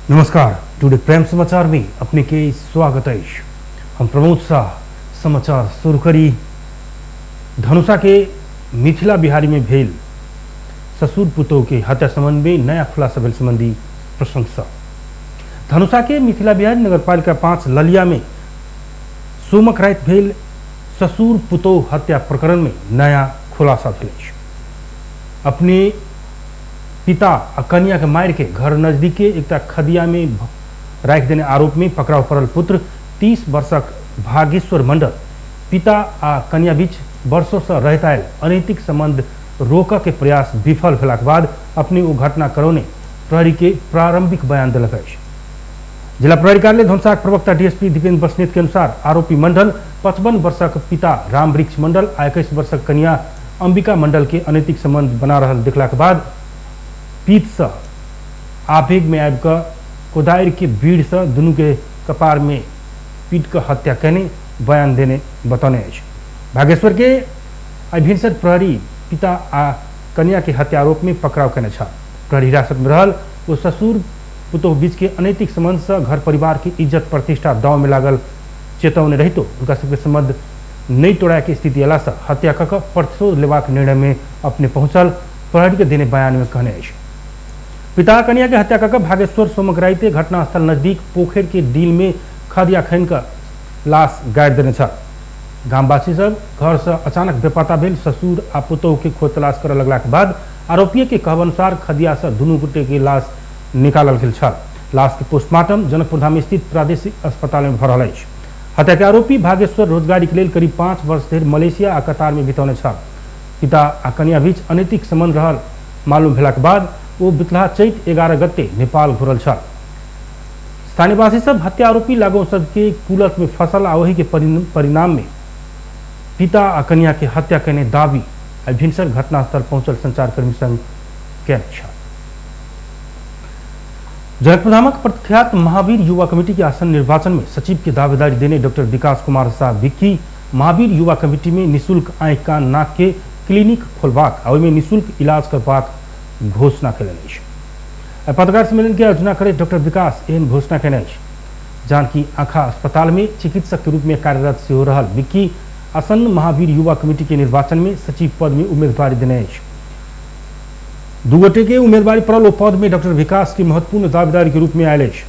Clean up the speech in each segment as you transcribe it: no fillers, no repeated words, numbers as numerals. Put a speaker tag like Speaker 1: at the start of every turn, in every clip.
Speaker 1: नमस्कार। टुडे प्रेम समाचार में अपने के स्वागत है। हम प्रमोद शाह समाचार शुरू करी। धनुषा के मिथिला बिहारी में भेल ससुर पुतोह के हत्या संबंध में नया खुलासा भेल संबंधी प्रशंसा। धनुषा के मिथिला बिहारी नगरपालिका 5 ललिया में सोमक रात भेल ससुर पुतोह हत्या प्रकरण में नया खुलासा भेल। अपने पिता आ कन्या के मार के घर नजदीके एक खदिया में राख देने आरोप में पकड़ाव पड़ल पुत्र 30 वर्षक भागेश्वर मंडल पिता आ कन्या बीच वर्षों से रहता आयल अनैतिक संबंध रोक के प्रयास विफल भेलाक बाद अपने वो घटना करौने प्रहरी के प्रारंभिक बयान दिलक अछि। जिला प्रहरी कार्यालय धनुषा प्रवक्ता डीएसपी दीपेन्द्र बस्नेत के अनुसार आरोपी मंडल 55 वर्षक पिता रामवृक्ष मंडल आ 21 वर्षक कन्या अंबिका मंडल के अनैतिक संबंध बना रहल देखला के बाद पीत से आवेग में आबि कऽ कोदारि के भीड़ से दुनू के कपार में पीट के हत्या करने बयान देने बतौने अछि। भागेश्वर के भिनसर प्रहरी पिता आ कन्या के हत्या आरोप में पकड़ाव केने छल। प्रहरी हिरासत में रहल वो ससुर पुतोह बीच के अनैतिक संबंध से घर परिवार की इज्जत प्रतिष्ठा दाव में लागल चेतौने रहितो उनका सबके संबंध नहीं तोड़ा के स्थिति अला से हत्या कऽ कऽ प्रतिशोध लेबाक निर्णय में अपने पहुंचल प्रहरी के देने बयान में कहने अछि। पिता कन्या के हत्या कर भागेश्वर सोमक राइते घटनास्थल नजदीक पोखर के डील में खदिया खन कर लाश गाड़ देने छल। गामवासी सब घर से अचानक बेपता भेल ससुर आ पुतोह के खोज तलाश कर लगला के बाद आरोपी के कहबनुसार खदिया से दुनू गोटे के लाश निकालल गेल छल। लाश के पोस्टमार्टम जनकपुर धाम स्थित प्रादेशिक अस्पताल में भऽ रहल अछि। हत्या के आरोपी भागेश्वर रोजगारी के लेल करीब 5 वर्ष धरि मलेशिया आ कतार में बितौने छल। पिता आ कन्या बीच अनैतिक संबंध रहल मालूम भेला के बाद वो बितला चैत 11 गते नेपाल घुरल छल। स्थानीयवासी सब हत्या आरोपी लागू सब के कुलत में फसल आ वही के परिणाम में पिता आ कन्या के हत्या करने दावी भिनसर घटनास्थल पहुंचल संचारकर्मी संग कैद छल। जनकपुर धामक प्रख्यात महावीर युवा कमेटी के आसन निर्वाचन में सचिव के दावेदारी देने डॉक्टर विकास कुमार शाह विक्की महावीर युवा कमेटी में निःशुल्क आँख कान नाक के क्लिनिक खोलबाक आ ओहिमे निःशुल्क इलाज करबाक घोषणा कयलनि। पत्रकार सम्मेलन के आयोजना करे डॉक्टर विकास एहन घोषणा कयने अछि। जानकी आँखा अस्पताल में चिकित्सक के रूप में कार्यरत सेहो रहल विक्की आसन्न महावीर युवा कमेटी के निर्वाचन में सचिव पद में उम्मीदवारी देने अछि। दू गोटे के उम्मीदवारी पड़ल ओ पद में डॉक्टर विकास की महत्वपूर्ण दावेदारी के रूप में आयल अछि।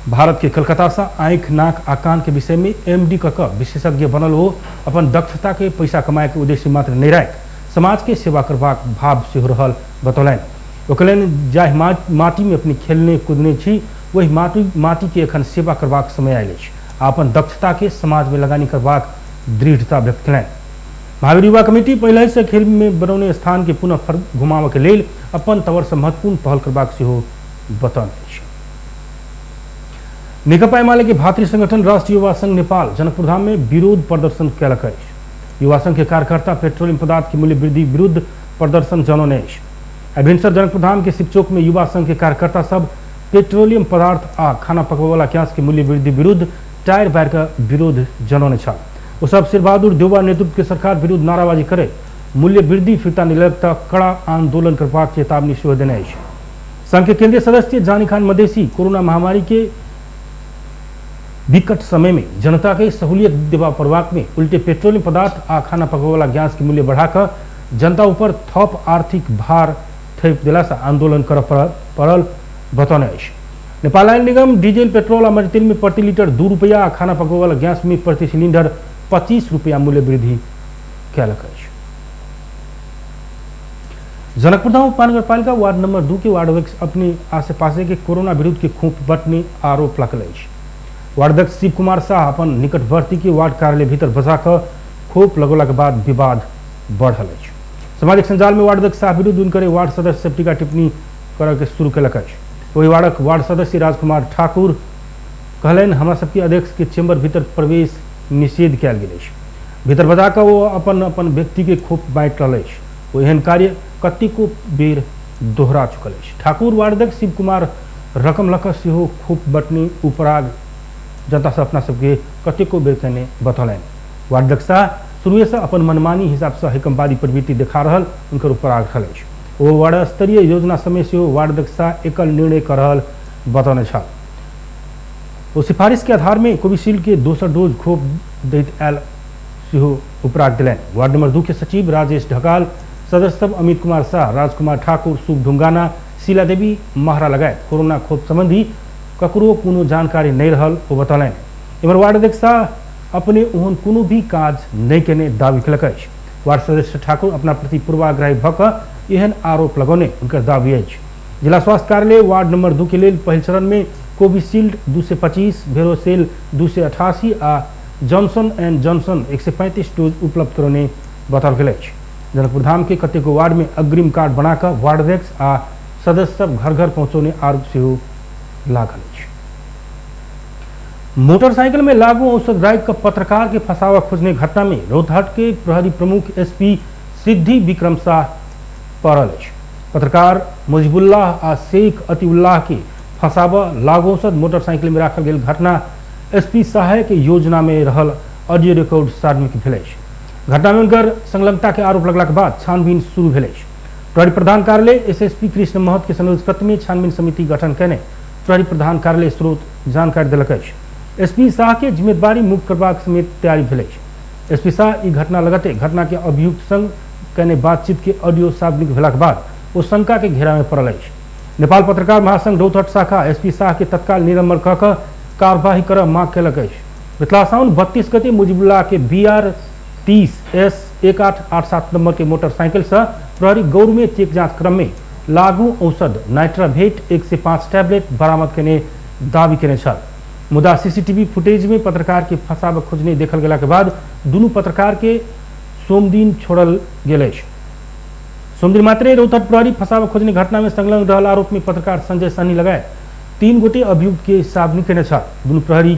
Speaker 1: भारत के कलकत्ता से आँख नाक आ कान के विषय में MD कऽ विशेषज्ञ बनल हो अपन दक्षता के पैसा कमाए के उद्देश्य मात्र नहीं राख समाज के सेवा करबाक भाव से हो रहल बतौलनि। ओ कहलनि जाहि माटी में अपने खेलने कूदने छी वही माटी के एखन सेवा करबाक समय आयल अछि। अपन दक्षता के समाज में लगानी करबाक दृढ़ता व्यक्त कयलनि। महावीर युवा कमेटी पहले से खेल में बनौने स्थान के पुनः घुमाव के लेल अपन तवर से महत्वपूर्ण पहल करबाक सेहो बतौने अछि। नेकपा एमाले के भातृ संगठन राष्ट्रीय युवा संघ नेपाल जनकपुर धाम में विरोध प्रदर्शन कयलक अछि। युवा संघ के कार्यकर्ता पेट्रोलियम पदार्थ की मूल्य वृद्धि विरुद्ध प्रदर्शन जनौने अछि। भिनसर जनकपुर धाम के शिवचौक में युवा संघ के कार्यकर्ता सब पेट्रोलियम पदार्थ आ खाना पकबे वाला गैस के मूल्य वृद्धि विरुद्ध टायर बार का विरोध जनौने छल। वो सब शेर बहादुर देउवा नेतृत्व के सरकार विरुद्ध नाराबाजी करे मूल्य वृद्धि फिर्ता नहीं लगता कड़ा आंदोलन करबाक चेतावनी सेहो देने अछि। संघ के केंद्रीय सदस्य जानी खान मधेसी कोरोना महामारी के विकट समय में जनता के सहूलियत देवा प्रवाक में उल्टे पेट्रोलियम पदार्थ आ खाना पकबे वाला गैस के मूल्य बढ़ाकर जनता ऊपर थप आर्थिक भार थैप दिला से आंदोलन कर पड़ल बतौने अछि। नेपाल आयल निगम डीजल पेट्रोल आ मजतेल में प्रति लीटर 2 रुपया आ खाना पकबे वाला गैस में प्रति सिलेंडर 25 रुपया मूल्य वृद्धि कयलक अछि। जनकपुर धाम उपमहानगरपालिका वार्ड नंबर 2 के वार्ड अध्यक्ष अपने आसे पासे के कोरोना विरुद्ध के खूंट बटने आरोप लगल अछि। वार्ड अध्यक्ष शिव कुमार शाह अपन निकटवर्ती के वार्ड कार्यालय भीतर बसा कर खोप लगौला के बाद विवाद बढ़ल अछि। सामाजिक संजाल में वार्ड अध्यक्ष शाह विरुद्ध उनकर वार्ड सदस्य सब टीका टिप्पणी कर के शुरू कयलक अछि। वही वार्डक वार्ड सदस्य राजकुमार ठाकुर कहलनि हमरा सबके अध्यक्ष के चेम्बर भीतर प्रवेश निषेध कयल गेल अछि। भीतर बजा कर वो अपन अपन व्यक्ति के खोप बाँटि रहल अछि। वो एहन कार्य कतेको बेर दोहरा चुकल अछि। ठाकुर वार्ड अध्यक्ष शिव कुमार रकम लऽ कऽ सेहो खोप बटनी उपराग जनता से अपना सबके कतेको बेर कहने बतौलनि। वार्ड अध्यक्ष शाह शुरू से अपन मनमानी हिसाब से हिकमवादी प्रवृत्ति देखा रहल उनकर उपराग रहल अछि। वो वार्ड स्तरीय योजना समय से वार्ड अध्यक्ष शाह एकल निर्णय कर रहल बताउने छ। वो सिफारिश के आधार में कोविशील्ड के दोसर डोज खोप दैत आयल सिहो उपराग दिलैन। वार्ड नंबर 2 के सचिव राजेश ढकाल, सदस्य अमित कुमार शाह, राजकुमार ठाकुर, शुभ ढुंगाना, शीला देवी महरा लगायत कोरोना खोप संबंधी ककरो कोनो जानकारी नहीं रहल वो बतौलन। इमर वार्ड अध्यक्ष अपने ओहन कोनो भी काज नहीं केने दावी कलक। वार्ड सदस्य ठाकुर अपना प्रति पूर्वाग्रही भक एहन आरोप लगौने उनकर दावी अछि। जिला स्वास्थ्य कार्यालय वार्ड नंबर 2 के लिए पहल चरण में कोविशील्ड 225, वेरोसेल 288 आ जॉनसन एंड जॉनसन 135 डोज उपलब्ध करने बताओल गेल अछि। जनकपुर धाम के कतेको वार्ड में अग्रिम कार्ड बनाकर वार्ड अध्यक्ष आ सदस्य सब घर घर पहुंचौने आरोप सेहो लागल अछि। मोटरसाइकिल में लागू औषध राइक का पत्रकार के फंसावा खोजने घटना में रौतहट के प्रहरी प्रमुख एसपी सिद्धि विक्रम शाह पड़ल अछि। पत्रकार मुजिबुल्लाह आ शेख अतिउल्लाह के फंसावा लागू औषध मोटरसाइकिल में राखल गेल घटना एसपी शाह के योजना में रहल ऑडियो रिकॉर्ड सार्वजनिक भेल अछि। घटना में उनकर संलग्नता के आरोप लगला के बाद छानबीन शुरू भेल अछि। प्रहरी प्रधान कार्यालय एसएसपी कृष्ण महत के संयोजकत्व में छानबीन समिति गठन कने प्रहरी प्रधान कार्यालय स्रोत जानकारी दिलक अछि। एसपी शाह के जिम्मेदारी मुक्त करबाक समेत तैयारी भेल अछि। एसपी शाह ई घटना लगते घटना के अभियुक्त संग कने बातचीत के ऑडियो सार्वजनिक भेला के बाद वो शंका के घेरा में पड़ल अछि। नेपाल पत्रकार महासंघ रौतहट शाखा एसपी शाह के तत्काल निलंबन कऽ कऽ कार्यवाही करब मांग केलक अछि। पिछला साउन 32 गते मुजिबुल्लाह के BR 30S 1887 नंबर के मोटरसाइकिल से प्रहरी गौर में चेक जांच क्रम में लागू औषध नाइट्राभेट 105 टैबलेट बरामद करने दावी केने छल। मुदा सीसीटीवी फुटेज में पत्रकार के फंसाव खोजने देखल गेला के बाद दुनू पत्रकार के सोमदिन छोड़ल गेल अछि। सोमदिन मात्रे रौतहट प्रहरी फंसाव खोजने घटना में संलग्न रहल आरोप में पत्रकार संजय सन्नी लगाए 3 गोटे अभियुक्त के सार्वजनिक केने छल। दुनू प्रहरी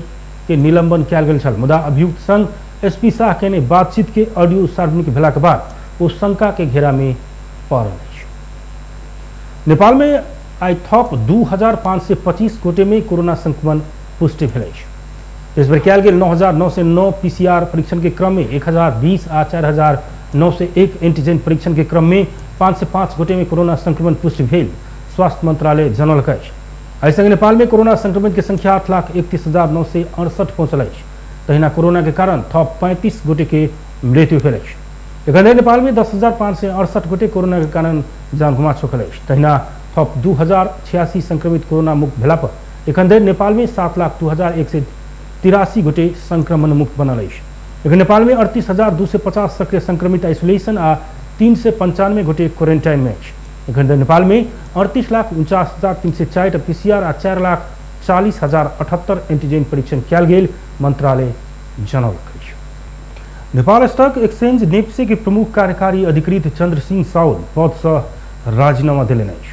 Speaker 1: के निलंबन कयल गेल छल। मुदा अभियुक्त संग एसपी शाह के बातचीत के ऑडियो सार्वजनिक भेला के बाद वो शंका के घेरा में पड़ल अछि। नेपाल में आई थप 2525 गोटे में कोरोना संक्रमण पुष्टि भेल अछि। इस बेर कयल गेल 9909 पीसीआर परीक्षण के क्रम में 1020 आ 4901 एंटीजन परीक्षण के क्रम में 505 गोटे में कोरोना संक्रमण पुष्टि भेल स्वास्थ्य मंत्रालय जनौलक अछि। एहि संग नेपाल में कोरोना संक्रमण के संख्या 8,31,968 पहुंचल अछि। तहिना कोरोना के कारण थप 35 गोटे के मृत्यु भेल अछि। एखन धरि नेपाल में 10,568 गोटे कोरोना के कारण जान गुमा चुकल अछि। तहिना थप 2086 संक्रमित कोरोना मुक्त भेला पर एखन धरि नेपाल में 7,02,183 गोटे संक्रमण मुक्त बनल अछि। एखन नेपाल में 38,250 सक्रिय संक्रमित आइसोलेशन आ 395 गोटे क्वारंटाइन में अछि। एखन धरि नेपाल में 38,49,304 पीसीआर आ 4,40,078 एंटीजन परीक्षण कयल गेल मंत्रालय जनौलक अछि। नेपाल स्टॉक एक्सचेंज नेप्से के प्रमुख कार्यकारी अधिकृत चंद्र सिंह साउद पद से राजीनामा दिलेन अछि।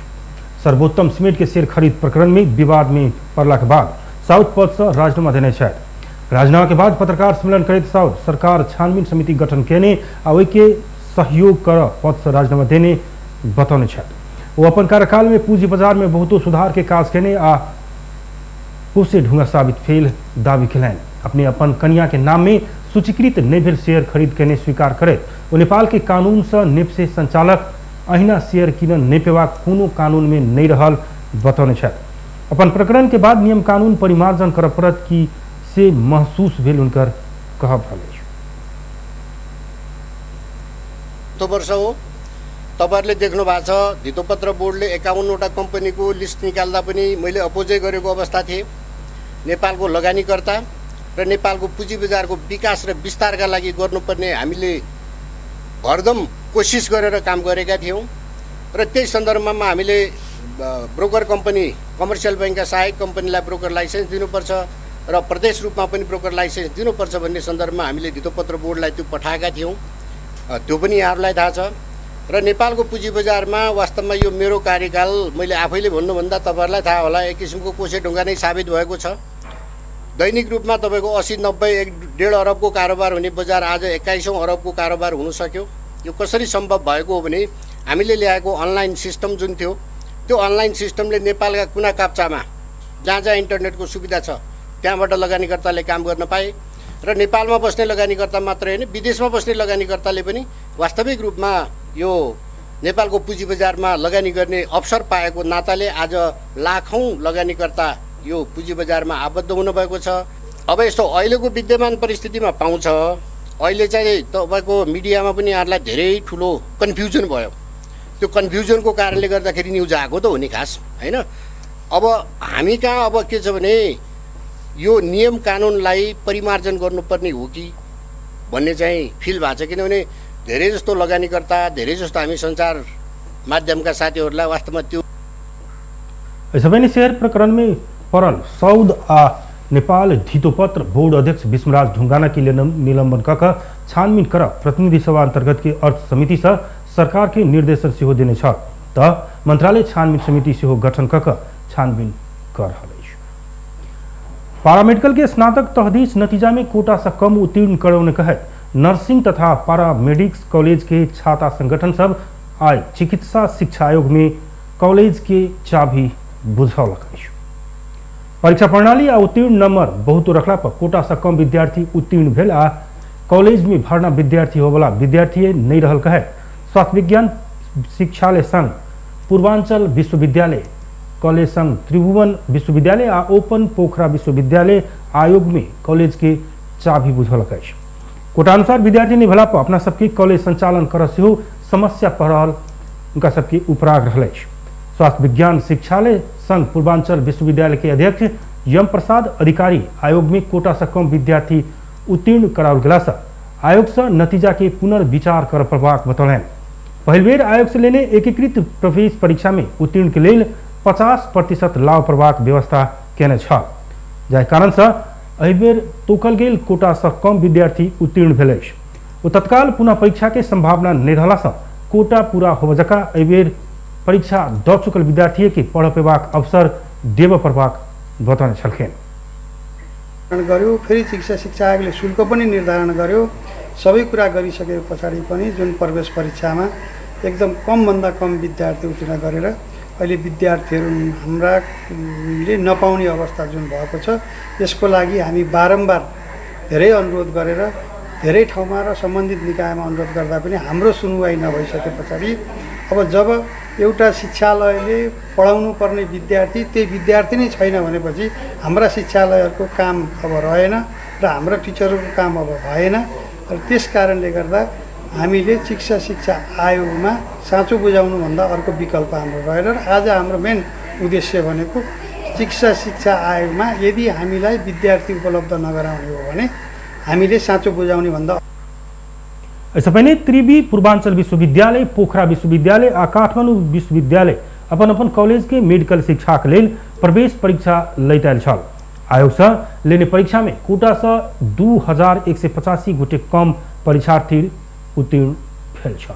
Speaker 1: सर्वोत्तम सीमेंट के शेयर खरीद प्रकरण में विवाद में पड़ला के बाद साउद पद से राजीनामा देने छथि। राजीनामा के बाद पत्रकार सम्मेलन करैत साउद सरकार छानबीन समिति गठन केने आ ओहि के सहयोग कर पद से राजीनामा देने बतौने छथि। वो अपन कार्यकाल में पूंजी बाजार में बहुतो सुधार के काज केने आ कोसे ढुंगा साबित भेल दावी केलनि। अपने अपन कन्या के नाम में सूचीकृत नहीं भेल शेयर खरीद केने स्वीकार करैत वो नेपाल के कानून से नेप्से संचालक अहिना शेयर किनन नहीं पेबाक कोनो कानून में नहीं रहल बतौने छथि। अपन प्रकरण के बाद नियम कानून परिमार्जन करऽ पड़त कि से महसूस भेल उनकर कहब रहल अछि।
Speaker 2: तो वर्ष हो तपाईहरुले देख्नु भएको छ धितोपत्र बोर्डले 51वटा कम्पनीको लिस्ट निकाल्दा पनि मैले अपोजै गरेको अवस्था थिए। नेपालको लगानीकर्ता र नेपालको पुँजी बजारको विकास र विस्तारका लागि गर्नुपर्ने हामीले भरदम कोसिस गरेर काम गरेका थियौं र त्यही सन्दर्भमा हामीले ब्रोकर कम्पनी कमर्सियल बैंकका सहायक कम्पनीलाई ब्रोकर लाइसेन्स दिनुपर्छ र प्रदेश रूपमा पनि ब्रोकर लाइसेन्स दिनुपर्छ भन्ने सन्दर्भमा हामीले धितोपत्र बोर्डलाई त्यो पठाएका थियौं। त्यो पनि यहाँहरुलाई थाहा छ र नेपालको पुँजी बजारमा वास्तवमा यो मेरो कार्यकाल मैले आफैले भन्नुभन्दा तपाईहरुलाई थाहा होला एक किसिमको कोसे ढुङ्गा नै साबित भएको छ। दैनिक रूपमा तपाईको 80-90 1.5 अरबको कारोबार हुने बजार आज 21औं अरबको कारोबार हुन सक्यो। यो कसरी सम्भव भएको हो भने हामीले ल्याएको अनलाइन सिस्टम जुन थियो त्यो अनलाइन सिस्टमले नेपालका कुना काप्चामा जहाँ जहाँ इन्टरनेटको सुविधा छ त्यहाँबाट लगानीकर्ताले काम गर्न पाए र नेपालमा बस्ने लगानीकर्ता मात्रै हैन विदेशमा बस्ने लगानीकर्ताले पनि वास्तविक रूपमा यो नेपालको पुँजी बजारमा लगानी गर्ने अवसर पाएको नाताले आज लाखौँ लगानीकर्ता यो पुँजी बजारमा आबद्ध हुनुभएको छ। अब यस्तो अहिलेको विद्यमान परिस्थितिमा पाउँछ, अहिले चाहिँ तपाईँको मिडियामा पनि यहाँलाई धेरै ठुलो कन्फ्युजन भयो। त्यो कन्फ्युजनको कारणले गर्दाखेरि न्युज आएको त हो नि खास, होइन? अब हामी कहाँ अब के छ भने यो नियम कानुनलाई परिमार्जन गर्नुपर्ने हो कि भन्ने चाहिँ फिल भएको छ। किनभने धेरै जस्तो लगानीकर्ता, धेरै जस्तो हामी सञ्चार माध्यमका साथीहरूलाई वास्तवमा त्यो
Speaker 1: यसै शेयर प्रकरण में परल सौद आ नेपाल धितोपत्र बोर्ड अध्यक्ष विष्णुराज ढुंगाना की निलंबन कक छानबीन कर प्रतिनिधि सभा अंतर्गत के अर्थ समिति से सरकार के निर्देशन सेहो देने छ त मंत्रालय छानबीन समिति सेहो गठन कक छानबीन कर रहा है। पारामेडिकल के स्नातक तहदीस नतीजा में कोटा से कम उत्तीर्ण कराने कहे नर्सिंग तथा पारामेडिक्स कॉलेज के छाता संगठन सब आय चिकित्सा शिक्षा आयोग में कॉलेज के चाबी बुझौलक। परीक्षा प्रणाली आ उत्तीर्ण नंबर बहुत रखला पर कोटा से कम विद्यार्थी उत्तीर्ण भेल आ कॉलेज में भर्ना विद्यार्थी होवला विद्यार्थी नहीं रहल कहे स्वास्थ्य विज्ञान शिक्षालय संघ पूर्वांचल विश्वविद्यालय कॉलेज संघ त्रिभुवन विश्वविद्यालय आ ओपन पोखरा विश्वविद्यालय आयोग में कॉलेज के चाबी बुझौलक। कोटा अनुसार विद्यार्थी नहीं भला पर अपना सबके कॉलेज संचालन कर सेहो समस्या पड़ल उनका सबके उपराग रहे। स्वास्थ्य विज्ञान शिक्षालय संघ पूर्वांचल विश्वविद्यालय के अध्यक्ष यम प्रसाद अधिकारी आयोग में कोटा से कम विद्यार्थी उत्तीर्ण कराओल गेला से आयोग से नतीजा के पुनर्विचार कर प्रभाग बतौलन। पहल बेर आयोग से लेने एकीकृत प्रवेश परीक्षा में उत्तीर्ण के लिए 50% लाभ प्रभाग व्यवस्था केने छ, जाहि कारण से एहि बेर तोकल गेल कोटा से कम विद्यार्थी उत्तीर्ण भेल। ओ तत्काल पुनः परीक्षा के संभावना नहीं रहला से कोटा पूरा हो जका एहि बेर परीक्षा द चुकल विद्यार्थी के पढ़ पेबाक अवसर देव प्रभाग बताउने छलखेन।
Speaker 3: गर्यो फेरि शिक्षा आयोगले शुल्क पनि निर्धारण गर्यो। सबै कुरा गरिसके पछाडि पनि जुन प्रवेश परीक्षामा एकदम कमभन्दा कम विद्यार्थी उत्तीर्ण गरेर अहिले विद्यार्थीहरू हाम्राले नपाउने अवस्था जुन भएको छ, यसको लागि हामी बारम्बार धेरै अनुरोध गरेर धेरै ठाउँमा र सम्बन्धित निकायमा अनुरोध गर्दा पनि हाम्रो सुनवाई नभइसके पछाडि अब जब एउटा शिक्षालयले पढाउनु पर्ने विद्यार्थी त्यही विद्यार्थी नै छैन भनेपछि हाम्रा शिक्षालयहरूको काम अब रहेन र हाम्रा टिचरहरूको काम अब भएन। र त्यस कारणले गर्दा हामीले शिक्षा आयोगमा साँचो बुझाउनुभन्दा अर्को विकल्प हाम्रो रहेन। र आज हाम्रो मेन उद्देश्य भनेको शिक्षा आयोगमा यदि हामीलाई विद्यार्थी उपलब्ध नगराउने हो भने हामीले साँचो बुझाउने भन्दा
Speaker 1: ऐसा पहले त्रिवी पूर्वांचल विश्वविद्यालय पोखरा विश्वविद्यालय आ काठमाडौँ विश्वविद्यालय अपन अपन कॉलेज के मेडिकल शिक्षा के लिए प्रवेश परीक्षा लैताल छल। आयोग से लेने परीक्षा में कोटा से 2185 गोटे कम परीक्षार्थी उत्तीर्ण भेल छ।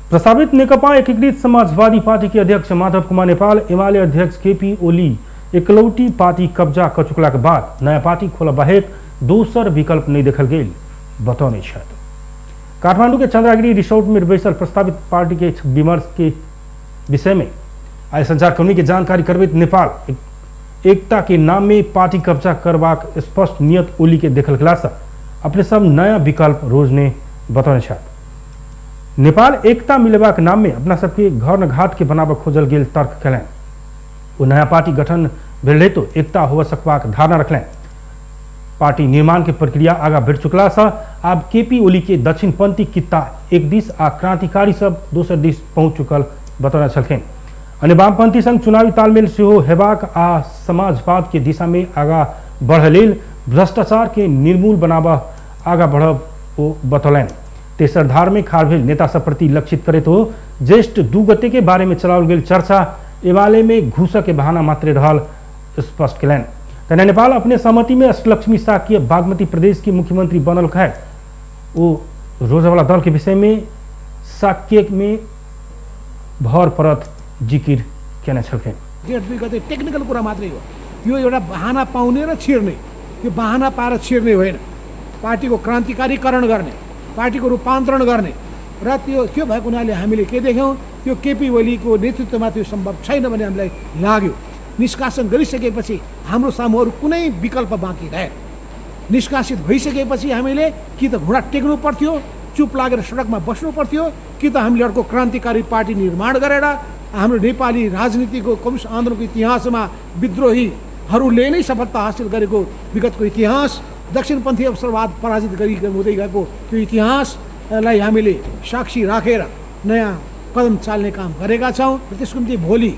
Speaker 1: प्रस्तावित नेकपा एकीकृत समाजवादी पार्टी के अध्यक्ष माधव कुमार नेपाल एमाले अध्यक्ष केपी ओली एकलौटी पार्टी कब्जा कर चुकला के बाद नया पार्टी खोला बाहेक दोसर विकल्प नहीं देखल गई बतौने छथि। काठमांडू के चंद्रागिरी रिसोर्ट में बैसल प्रस्तावित पार्टी के विमर्श के विषय में आज संचारकर्मी की जानकारी करबैत नेपाल एकता के नाम में पार्टी कब्जा करबाक स्पष्ट नियत ओली के देखल गेला से अपने सब नया विकल्प रोजने बतौने छथि। नेपाल एकता मिलेबाक नाम में अपना सबके घर न घाट के बनाब खोजल गेल तर्क कलन। वो नया पार्टी गठन भेल रहे तो एकता हो सकबाक धारणा रखलें। पार्टी निर्माण के प्रक्रिया आगा बढ़ चुकला से अब केपी ओली के दक्षिणपंथी कित्ता एक दिश आ क्रांतिकारी सब दोसर दिश पहुंच चुकल बतौना छलखिन। अन्य वामपंथी संग चुनावी तालमेल सेहो हेबाक आ समाजवाद के दिशा में आगा बढ़ लेल भ्रष्टाचार के निर्मूल बनाब आगा बढ़ब ओ बतौलन। तेसर धार में खाड़ भेल नेता सब प्रति लक्षित करे तो ज्येष्ठ 2 गते के बारे में चलाओल गेल चर्चा एमाले में घूस के बहाना मात्र रहल स्पष्ट कलन। तेना नेपाल अपने सहमति में अष्टलक्ष्मी साक्य बागमती प्रदेश के मुख्यमंत्री बनल है। वो रोजावाला दल के विषय में साक्य में भर परत जिकिर केने छलखेन।
Speaker 4: 1.2 गते टेक्निकल कुरा मात्रै हो, यो एउटा बहाना पाउने र छिर्ने, यो बहाना पाएर छिर्ने होइन। पार्टीको क्रान्तिकारीकरण गर्ने, पार्टीको रूपान्तरण गर्ने र त्यो के भएको हुनाले हामीले के देख्यौँ, त्यो केपी ओलीको नेतृत्वमा त्यो सम्भव छैन भन्ने हामीलाई लाग्यो। निष्कासन गरिसकेपछि हाम्रो सामु अरू कुनै विकल्प बाँकी रहेन। निष्कासित भइसकेपछि हामीले कि त घुँडा टेक्नु पर्थ्यो, चुप लागेर सडकमा बस्नु पर्थ्यो, कि कि त हामीले अर्को क्रान्तिकारी पार्टी निर्माण गरेर हाम्रो नेपाली राजनीतिको कम्युनिस्ट आन्दोलनको इतिहासमा विद्रोहीहरूले नै सफलता हासिल गरेको विगतको इतिहास, दक्षिणपन्थी अवसरवाद पराजित हुँदै गएको त्यो इतिहासलाई हामीले साक्षी राखेर नयाँ कदम चाल्ने काम गरेका छौँ। त्यसको निम्ति भोलि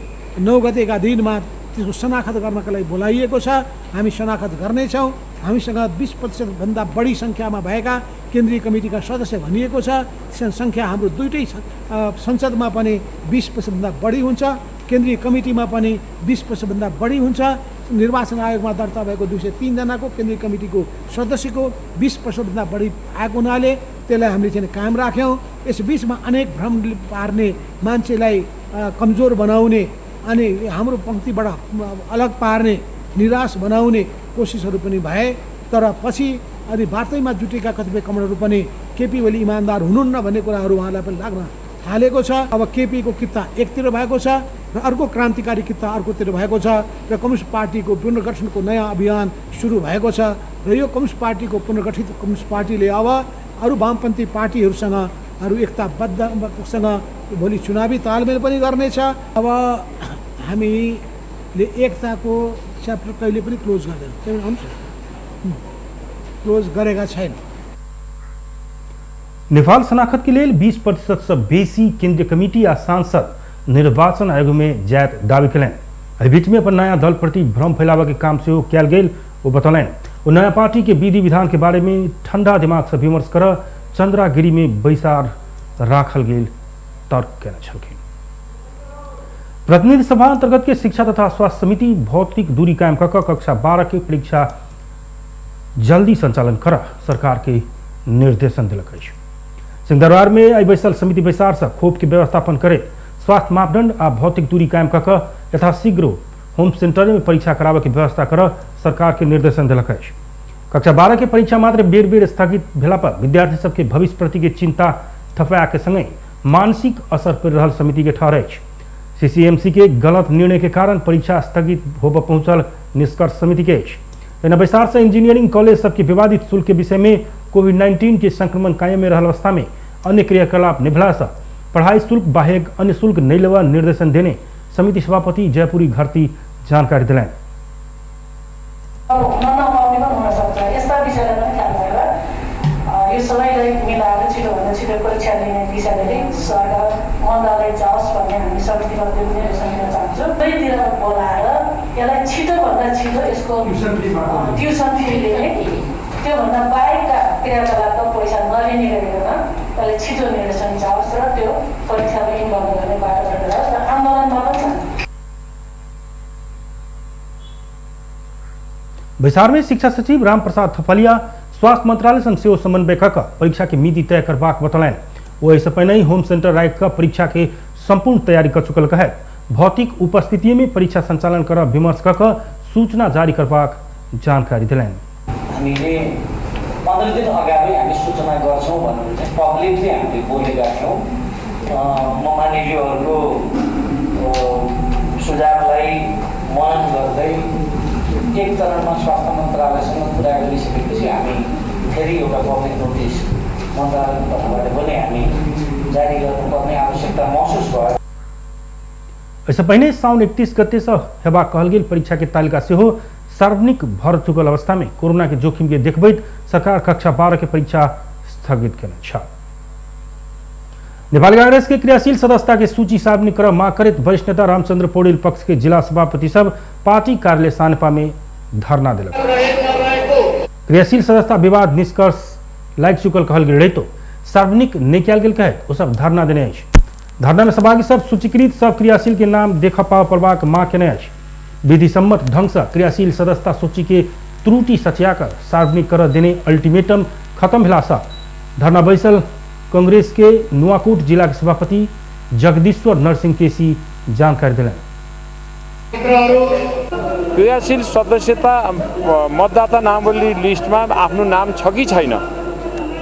Speaker 4: 9 गतेका दिनमा त्यसको शनाखत गर्नका लागि बोलाइएको छ। हामी शनाखत गर्नेछौँ। हामीसँग 20% भन्दा बढी सङ्ख्यामा भएका केन्द्रीय कमिटीका सदस्य भनिएको छ। सङ्ख्या हाम्रो दुईटै संसदमा पनि 20% भन्दा बढी हुन्छ, केन्द्रीय कमिटीमा पनि 20% भन्दा बढी हुन्छ। निर्वाचन आयोगमा दर्ता भएको 203 जनाको केन्द्रीय कमिटीको सदस्यको 20% भन्दा बढी आएको हुनाले त्यसलाई हामीले चाहिँ कायम राख्यौँ। यस बिचमा अनेक भ्रम पार्ने, मान्छेलाई कमजोर बनाउने अनि हाम्रो पङ्क्तिबाट अलग पार्ने, निराश बनाउने कोसिसहरू पनि भए, तर पछि अनि वार्तैमा जुटेका कतिपय कमरेडहरू पनि केपी ओली इमान्दार हुनुहुन्न भन्ने कुराहरू उहाँलाई पनि लाग्न थालेको छ। अब केपीको किता एकतिर भएको छ र अर्को क्रान्तिकारी किता अर्कोतिर भएको छ र कम्युनिस्ट पार्टीको पुनर्गठनको नयाँ अभियान सुरु भएको छ र यो कम्युनिस्ट पार्टीको पुनर्गठित कम्युनिस्ट पार्टीले अब अरू वामपन्थी पार्टीहरूसँग एकताबद्धसँग भोलि चुनावी तालमेल पनि गर्नेछ। अब हामीले एकताको च्याप्टर कहिले पनि क्लोज गर्दैन, क्लोज गरेका छैन।
Speaker 1: नेपाल शनाखत के लिए 20% से बेसी केंद्रीय कमेटी या सांसद निर्वाचन आयोग में जायत दावी कलें। एहि बीच में अपन नया दल प्रति भ्रम फैलावे के काम से कैल गेल वो बतौलें। वो नया पार्टी के विधि विधान के बारे में ठंडा दिमाग से विमर्श कर चंद्रागिरी में बैसार राखल गेल तर्क कहना छलखिन। प्रतिनिधि सभा अंतर्गत के शिक्षा तथा स्वास्थ्य समिति भौतिक दूरी कायम कर कक्षा 12 की परीक्षा जल्दी संचालन कर सरकार के निर्देशन दिलक। सिंहदरबार में आई बैसल समिति बैसार से खोप के व्यवस्थापन करे, स्वास्थ्य मापदंड आ भौतिक दूरी कायम कर यथाशीघ्र होम सेंटर में परीक्षा करावे की व्यवस्था कर सरकार के निर्देशन दिलक। कक्षा 12 के परीक्षा मात्र बेर बेर स्थगित भेला पर विद्यार्थी सबके भविष्य प्रति के चिंता थपा के संगे मानसिक असर पड़ रहा समिति के ठहर। सीसीएमसी के गलत निर्णय के कारण परीक्षा स्थगित होब पहुंचल निष्कर्ष समिति के। बैसार से इंजीनियरिंग कॉलेज सबके विवादित शुल्क के विषय में कोविड-19 के संक्रमण कायम में रहल अवस्था में अन्य क्रियाकलाप निभला से पढ़ाई शुल्क बाहेक अन्य शुल्क नहीं लेवा निर्देशन देने समिति सभापति जयपुरी घरती जानकारी दिलाएं।
Speaker 5: ट्युसन फी लिने त्योभन्दा बाहेकका क्रियाकलापका पैसा नलिने गरेर त्यसलाई छिटो निर्देशन जाओस् र त्यो परीक्षामा इन्भल्भ गर्ने बाटो बनाओस् र आन्दोलनमा पनि।
Speaker 1: बैसार में शिक्षा सचिव रामप्रसाद थपलिया स्वास्थ्य मंत्रालय संग सेहो समन्वय कर परीक्षा की मिति तय करबाक बतौलें। वो इससे पहले ही होम सेंटर राख कर परीक्षा के संपूर्ण तैयारी कर चुकल है। भौतिक उपस्थिति में परीक्षा संचालन कर विमर्श कर सूचना जारी करबाक जानकारी दिलाएं।
Speaker 6: हामीले 15 दिन अगाडि हामी सूचना गर्छौं भनेर चाहिँ पब्लिकली हामीले बोलेका छौं। महानुभावहरुको सुझावलाई मनन गर्दै एक चरणमा स्वास्थ्य मन्त्रालयसँग कुरा गरिसकेपछि हामी फेरि एउटा पब्लिक नोटिस मन्त्रालयको तर्फबाट पनि हामी जारी गर्नुपर्ने आवश्यकता महसुस भयो।
Speaker 1: इससे पहले साउन 31 गते से हेबा कहल गेल परीक्षा के तालिका से हो सार्वजनिक भर चुकल अवस्था में कोरोना के जोखिम के देखबैत सरकार कक्षा 12 के परीक्षा स्थगित केने छ। नेपाली कांग्रेस के क्रियाशील सदस्यता के सूची सार्वजनिक कर मांग करत वरिष्ठ नेता रामचंद्र पौडेल पक्ष के जिला सभापति सब पार्टी कार्यालय सानेपा में धरना दिलक। क्रियाशील सदस्यता विवाद निष्कर्ष लाइक चुकल कहल गेल रही तो सार्वजनिक नहीं कल गेल कहे वो सब धरना देने। धरना में सहभागी सब सूचीकृत सब क्रियाशील के नाम देख पाव पड़वाक मांग केने। विधि सम्मत ढंग से क्रियाशील सदस्यता सूची के त्रुटि सच्याकर सार्वजनिक कर देने अल्टीमेटम खत्म भेला से धरना बैसल कांग्रेस के नुआकोट जिला के सभापति जगदीश्वर नरसिंह केसी जानकारी दिलाएं।
Speaker 7: क्रियाशील सदस्यता मतदाता नामावली लिस्टमा आफ्नो नाम छ कि छैन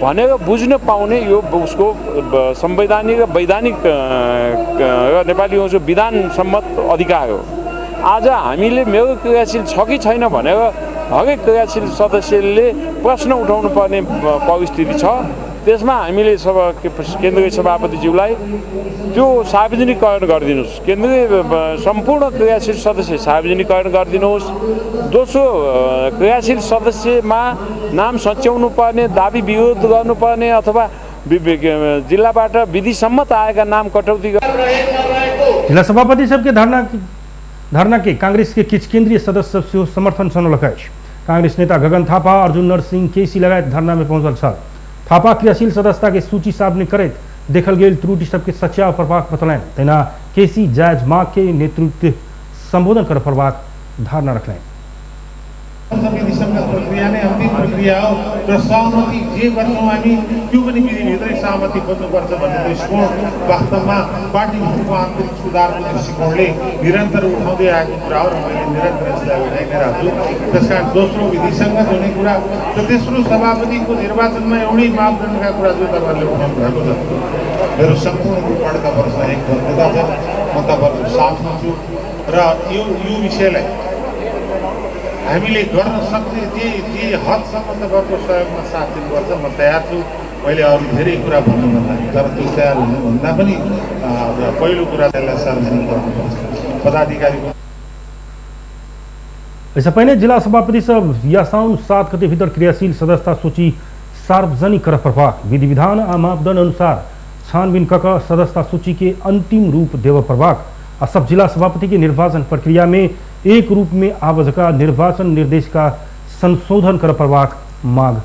Speaker 7: भनेर बुझ्न पाउने यो उसको संवैधानिक र वैधानिक नेपालीको विधान सम्मत अधिकार हो। आज हामीले मेरो क्रियाशील छ कि छैन भनेर हरेक क्रियाशील सदस्यले प्रश्न उठाउनु पर्ने परिस्थिति छ। त्यसमा हामीले केन्द्रीय सभापतिज्यूलाई त्यो सार्वजनिकरण गरिदिनुहोस्। केन्द्रीय सम्पूर्ण क्रियाशील सदस्य सार्वजनिकरण गरिदिनुहोस्। दोस्रो, क्रियाशील सदस्यमा नाम सच्याउनु पर्ने, दाबी विरोध गर्नुपर्ने अथवा जिल्लाबाट विधिसम्मत आएका नाम कटौती।
Speaker 1: जिला सभापति सबके धरना के कांग्रेस के किछ केंद्रीय सदस्य सब समर्थन सुनलकै। कांग्रेस नेता गगन थापा, अर्जुन नरसिंह केसी लगायत धरना में पहुंचल छल। थापा क्रियाशील सदस्यता के सूची सार्वजनिक करैत देखल गेल त्रुटि सबके सच्याव प्रभाव बतलाइन। तेना केसी जायज माग के नेतृत्व संबोधन कर प्रभाव धारणा रखलें।
Speaker 8: विधिसम्म प्रक्रिया नै अन्तिम प्रक्रिया हो र सहमति जे गर्छौँ हामी त्यो पनि विधिभित्रै सहमति खोज्नुपर्छ भन्ने दृष्टिकोण वास्तवमा पार्टीभित्रको आन्तरिक सुधारको दृष्टिकोणले निरन्तर उठाउँदै आएको कुरा हो र मैले निरन्तर यसलाई उठाइ नै राख्छु। त्यसकारण दोस्रो विधिसङ्गत हुने कुरा र तेस्रो सभापतिको निर्वाचनमा एउटै मापदण्डका कुरा जो तपाईँहरूले उठाउनु भएको छ, मेरो सम्पूर्ण रूपबाट तपाईँहरूसँग एक बद्धता छ। म तपाईँहरूको साथमा छु र यो विषयलाई हामीले गर्न सक्ने जे हदसम्म तपाईँको सहयोगमा साथ दिनुपर्छ म तयार छु। मैले अरू धेरै कुरा भन्नुभन्दा तर त्यो तयार हुनुभन्दा पनि पहिलो कुरा त्यसलाई सार्वजनिक गर्नुपर्छ। पदाधिकारी
Speaker 1: इससे पहले जिला सभापति सब या साउन 7 गते भीतर क्रियाशील सदस्यता सूची सार्वजनिक कर प्रभाग विधि विधान आ मापदंड अनुसार छानबीन कक सदस्यता सूची के अंतिम रूप देव प्रभाग और सब जिला सभापति के निर्वाचन प्रक्रिया में एक रूप में आवश्यक निर्वाचन निर्देश का संशोधन कर प्रभाग मांग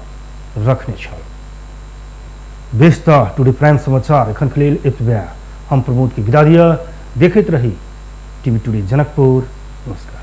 Speaker 1: रखने छल। व्यस्त टुडे प्राइम समाचार एखन के लेल एतबे। हम प्रमोद के विदा दिया। देखते रही टीवी टुडे जनकपुर। नमस्कार।